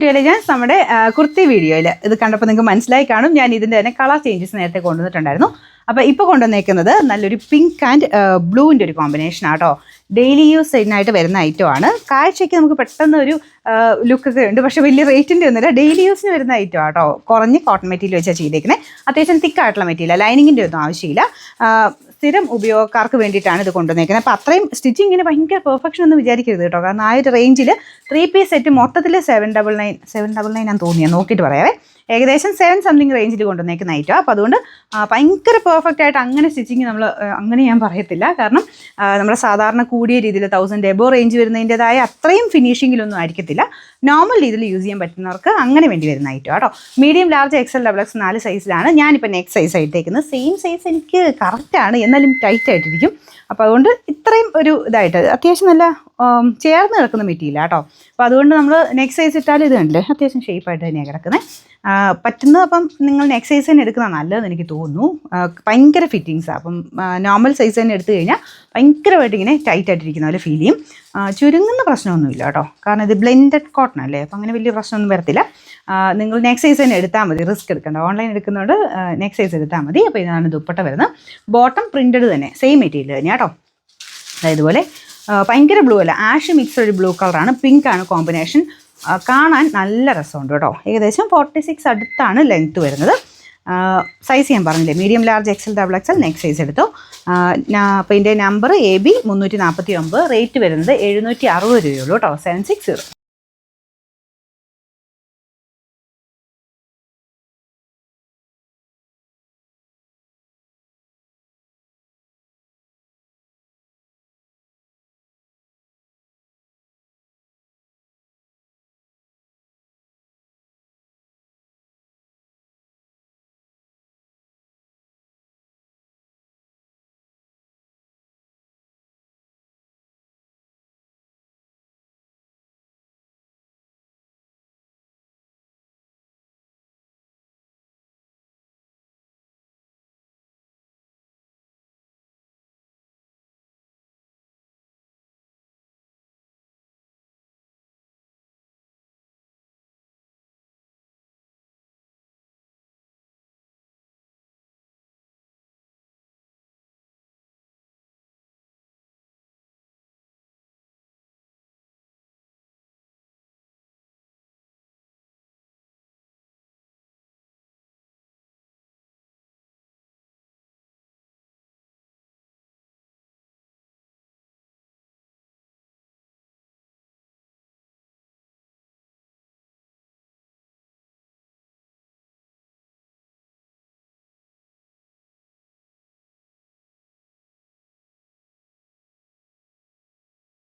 ഞാൻ നമ്മുടെ കുർത്തി വീഡിയോയിൽ ഇത് കണ്ടപ്പോൾ നിങ്ങൾക്ക് മനസ്സിലായി കാണും. ഞാൻ ഇതിൻ്റെ തന്നെ കളർ ചേഞ്ചസ് നേരത്തെ കൊണ്ടുവന്നിട്ടുണ്ടായിരുന്നു. അപ്പോൾ ഇപ്പോൾ കൊണ്ടുവന്നേക്കുന്നത് നല്ലൊരു പിങ്ക് ആൻഡ് ബ്ലൂവിൻ്റെ ഒരു കോമ്പിനേഷൻ ആട്ടോ. ഡെയിലി യൂസ് ചെയ്യുന്നതായിട്ട് വരുന്ന ഐറ്റമാണ്. കാഴ്ചയ്ക്ക് നമുക്ക് പെട്ടെന്ന് ഒരു ലുക്കൊക്കെ ഉണ്ട്, പക്ഷേ വലിയ റേറ്റിൻ്റെ ഒന്നുമില്ല. ഡെയിലി യൂസിന് വരുന്ന ഐറ്റം ആട്ടോ. കുറഞ്ഞ് കോട്ടൺ മെറ്റീരിയൽ വെച്ചാൽ ചെയ്തേക്കുന്നത്. അത്യാവശ്യം തിക്കായിട്ടുള്ള മെറ്റീരിയൽ, ലൈനിങ്ങിൻ്റെ ഒന്നും ആവശ്യമില്ല. സ്ഥിരം ഉപയോഗക്കാർക്ക് വേണ്ടിയിട്ടാണ് ഇത് കൊണ്ടുവന്നേക്കുന്നത്. അപ്പോൾ അത്രയും സ്റ്റിച്ചിങ്ങിന് ഭയങ്കര പെർഫെക്ഷൻ ഒന്നും വിചാരിക്കരുത് കേട്ടോ. കാരണം ആ ഒരു റേഞ്ചിൽ 3 പീസ് സെറ്റ് മൊത്തത്തിൽ 799 ഞാൻ തോന്നിയാൽ നോക്കിയിട്ട് പറയാവേ. ഏകദേശം 7 സംതിങ് റേഞ്ചിൽ കൊണ്ടുവന്നേക്കുന്ന ഐറ്റം. അപ്പോൾ അതുകൊണ്ട് ഭയങ്കര പെർഫെക്റ്റ് ആയിട്ട് അങ്ങനെ സ്റ്റിച്ചിങ് നമ്മൾ അങ്ങനെ ഞാൻ പറയത്തില്ല. കാരണം നമ്മുടെ സാധാരണ കൂടിയ രീതിയിൽ 1000 എബോ റേഞ്ച് വരുന്നതിൻ്റെതായ അത്രയും ഫിനിഷിങ്ങിലൊന്നും ആയിരിക്കത്തില്ല. നോർമൽ രീതിയിൽ യൂസ് ചെയ്യാൻ പറ്റുന്നവർക്ക് അങ്ങനെ വേണ്ടി വരുന്ന ഐറ്റം കേട്ടോ. മീഡിയം, ലാർജ്, എക്സൽ, XXL 4 സൈസിലാണ്. ഞാനിപ്പോൾ നെക്സ്റ്റ് സൈസ് ആയിട്ടേക്കുന്നത്. സെയിം സൈസ് എനിക്ക് കറക്റ്റാണ്, എന്നാലും ടൈറ്റ് ആയിട്ടിരിക്കും. അപ്പോൾ അതുകൊണ്ട് ഇത്രയും ഒരു ഇതായിട്ട് അത്യാവശ്യം നല്ല ചേർന്ന് കിടക്കുന്ന മെറ്റീരിയൽ കേട്ടോ. അപ്പോൾ അതുകൊണ്ട് നമ്മൾ നെക്സ്റ്റ് സൈസ് ഇട്ടാലും ഇത് കണ്ടില്ലേ അത്യാവശ്യം ഷേപ്പായിട്ട് തന്നെയാണ് കിടക്കുന്നത്. പറ്റുന്നത് അപ്പം നിങ്ങൾ നെക്സ്റ്റ് സൈസ് തന്നെ എടുക്കുന്നത് നല്ലതെന്ന് എനിക്ക് തോന്നുന്നു. ഭയങ്കര ഫിറ്റിങ്സാണ്. അപ്പം നോർമൽ സൈസ് തന്നെ എടുത്തു കഴിഞ്ഞാൽ ഭയങ്കരമായിട്ട് ഇങ്ങനെ ടൈറ്റ് ആയിട്ടിരിക്കുന്ന പോലെ ഫീൽ ചെയ്യും. ചുരുങ്ങുന്ന പ്രശ്നമൊന്നുമില്ല കേട്ടോ. കാരണം ഇത് ബ്ലെൻഡഡ് കോട്ടൺ അല്ലേ, അപ്പം അങ്ങനെ വലിയ പ്രശ്നമൊന്നും വരത്തില്ല. നിങ്ങൾ നെക്സ്റ്റ് സൈസ് തന്നെ എടുത്താൽ മതി, റിസ്ക് എടുക്കണ്ട. ഓൺലൈൻ എടുക്കുന്നതുകൊണ്ട് നെക്സ്റ്റ് സൈസ് എടുത്താൽ മതി. അപ്പോൾ ഇതാണ് ദുപ്പട്ട വരുന്നത്. ബോട്ടം പ്രിൻറ്റഡ് തന്നെ, സെയിം മെറ്റീരിയൽ തന്നെയാണ് കേട്ടോ. ഇതുപോലെ ഭയങ്കര ബ്ലൂ അല്ല, ആഷ് മിക്സ് ഒരു ബ്ലൂ കളറാണ്, പിങ്ക് ആണ് കോമ്പിനേഷൻ. കാണാൻ നല്ല രസമുണ്ട് കേട്ടോ. ഏകദേശം 46 അടുത്താണ് ലെങ്ത്ത് വരുന്നത്. സൈസ് ഞാൻ പറഞ്ഞില്ലേ, medium, large, XXL, XXL next size എടുത്തു. അപ്പോൾ ഇതിൻ്റെ നമ്പർ AB 349, റേറ്റ് വരുന്നത് 760 രൂപയുള്ളൂ കേട്ടോ. 760.